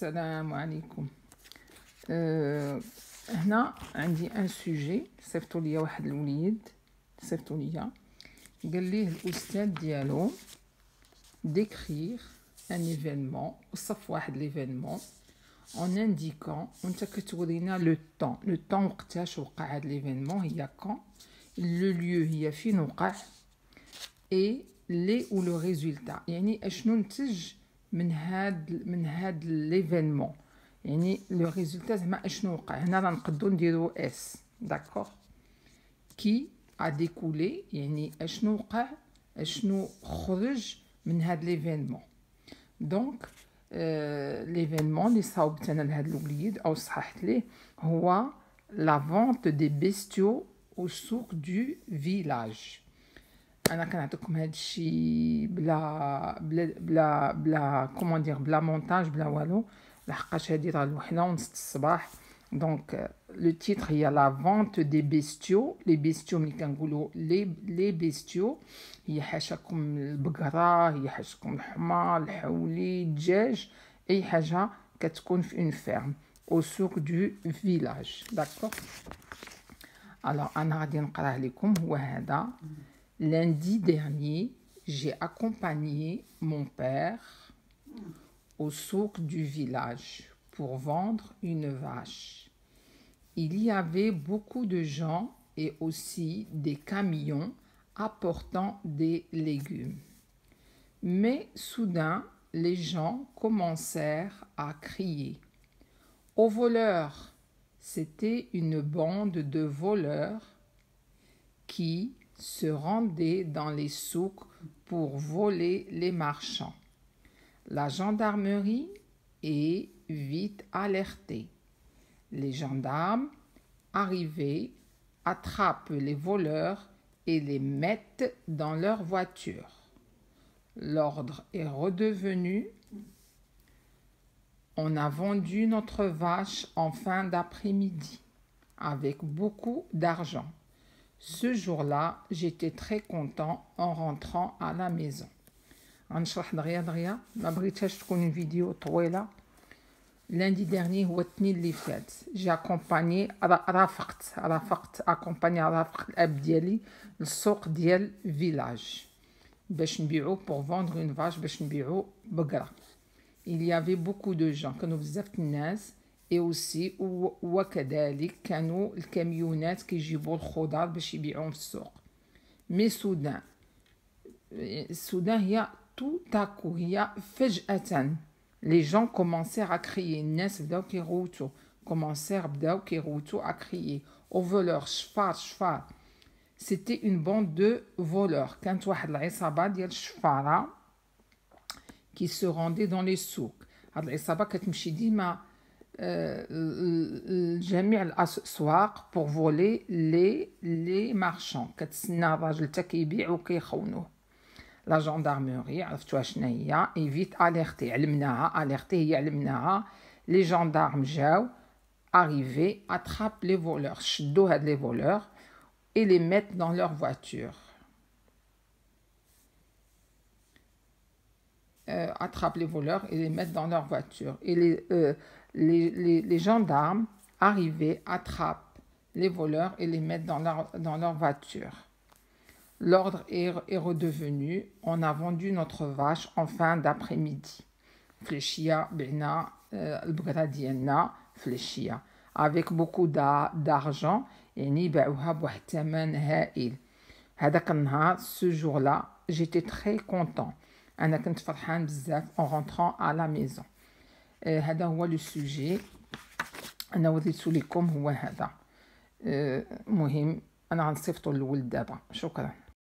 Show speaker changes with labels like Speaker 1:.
Speaker 1: السلام عليكم. هنا عندي ان سوجي صيفطوا لي واحد الوليد، صيفطوا لي قال ليه الاستاذ ديالو ديكريغ ان ايفينمون، وصف واحد ليفينمون en indiquant وانت كتورينا لو طون وقتاش وقع هاد ليفينمون، هي كون، لو ليو هي فين وقع، اي لي و لو ريزولتا يعني اشنو نتج من هاد ليفينمون، يعني لو ريزولتا زعما اشنو وقع. هنا راه نقدروا نديرو اس داكوغ، كي ا ديكولي يعني اشنو وقع، اشنو خرج من هاد ليفينمون. دونك ليفينمون اللي صاوبت انا لهاد الوليد او صححت ليه هو لا فونت دي بيستيو او سوق دو فيلاج. انا كنعطيكم هاد الشيء بلا كومون دير، بلا مونتاج بلا والو، لحقاش هادي راه الوحده ونص الصباح. دونك لو تيتر هي لا فونت دي بيستيو. لي بيستيو ملي كنقولوا لي بيستيو هي حاشاكم البقره، هي حاشاكم الحمار، الحولي، الدجاج، اي حاجه كتكون في اون فيرم او سوق دو فيلاج. داكوغ. الوغ انا غادي نقراه لكم. هو هذا: Lundi dernier, j'ai accompagné mon père au souk du village pour vendre une vache. Il y avait beaucoup de gens et aussi des camions apportant des légumes. Mais soudain, les gens commencèrent à crier. Aux voleurs! C'était une bande de voleurs qui se rendaient dans les souks pour voler les marchands. La gendarmerie est vite alertée. Les gendarmes, arrivés, attrapent les voleurs et les mettent dans leur voiture. L'ordre est redevenu. On a vendu notre vache en fin d'après-midi avec beaucoup d'argent. Ce jour-là, j'étais très content en rentrant à la maison. غنشرح دغيا ما بغيتهاش تكون الفيديو طويله. lundi dernier هو الاثنين اللي فات جي اكومباني، رافقت رافقت الاب ديالي للسوق ديال فيلاج باش نبيعو بور فوندر اون فاش، باش نبيعو بقره. il y avait beaucoup de gens، كانوا بزاف الناس، et aussi وكذلك كانوا الكاميونات كيجيبوا الخضار باش يبيعوهم في السوق. مي سودان هي tout à coup، هي فجأة. les gens commencèrent à crier، الناس بداو كيغوتوا، بداو كيغوتوا à crier. au voleur شفار. c'était une bande de voleurs، كانت واحد العصابة ديال الشفارة qui se rendaient dans les souks. هاد العصابة كتمشي ديما لجميع الاسواق pour voler les marchands، كتسنى الراجل حتى كيبيع وكيخونوه. لا جاندارموري عرفتوها شنو هي، اي فيت اليرتي علمناها، اليرتي هي علمناها. لي جاندارم جاو، arrivé attrape les voleurs، شدوا هاد لي voleurs et les mettent dans leur voiture. Attrapent les voleurs et les mettent dans leur voiture. Et les gendarmes arrivés attrapent les voleurs et les mettent dans leur voiture. L'ordre est redevenu. On a vendu notre vache en fin d'après-midi. Fléchia, bina, البقرة ديالنا فليشيا. Avec beaucoup d'argent. يعني باعوها بواحد الثمن هائل. هذاك النهار، ce jour-là, j'étais très content. أنا كنت فرحان بزاف en rentrant à la maison. هذا هو لو سوجي أنا وريتو لكم، هو هذا. مهم أنا غنصيفطو للولد دابا. شكرا.